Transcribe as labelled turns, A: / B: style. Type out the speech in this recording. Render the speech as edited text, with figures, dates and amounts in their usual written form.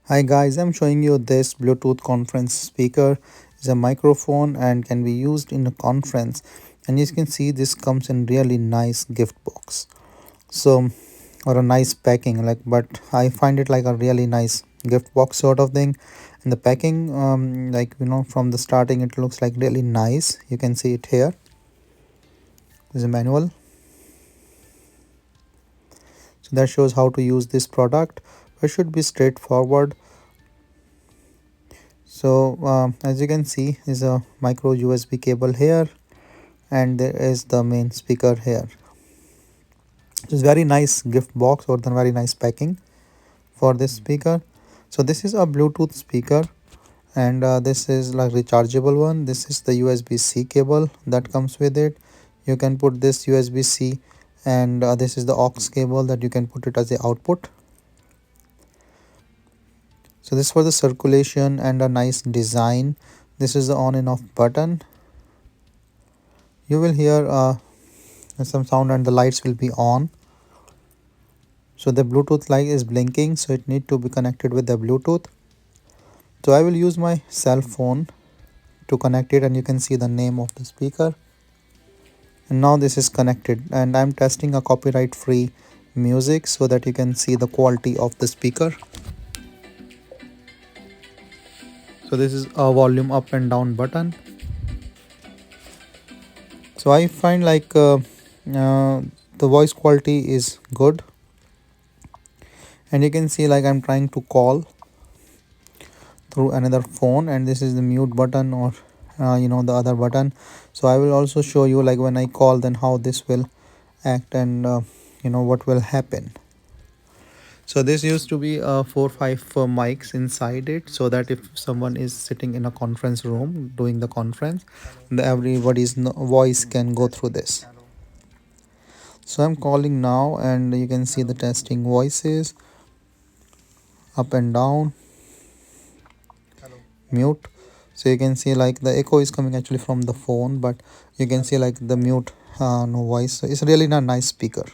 A: Hi guys, I'm showing you this Bluetooth conference speaker. It's a microphone and can be used in a conference. And as you can see, this comes in really nice gift box. So, or a nice packing, but I find it like a really nice gift box sort of thing. And the packing, from the starting, it looks like really nice. You can see it here. There's a manual. So that shows how to use this product. It should be straightforward. So as you can see is a micro USB cable here, and there is the main speaker here. It's very nice gift box or the very nice packing for this speaker. So this is a Bluetooth speaker, and this is like rechargeable one. This is the USB-C cable that comes with it. You can put this USB-C, and this is the aux cable that you can put it as the output. So this for the circulation and a nice design. This is the on and off button. You will hear some sound and the lights will be on. So the Bluetooth light is blinking, so it need to be connected with the Bluetooth. So I will use my cell phone to connect it, and you can see the name of the speaker. And now this is connected, and I'm testing a copyright free music so that you can see the quality of the speaker. So this is a volume up and down button. So I find the voice quality is good, and you can see like I'm trying to call through another phone, and this is the mute button, or the other button. So I will also show you like when I call, then how this will act, and what will happen. So this used to be 4 5 mics inside it, so that if someone is sitting in a conference room doing the conference, everybody's voice can go through this. So I'm calling now, and you can see the testing voices up and down, mute. So you can see like the echo is coming actually from the phone, but you can see like the mute no voice. So it's really a nice speaker.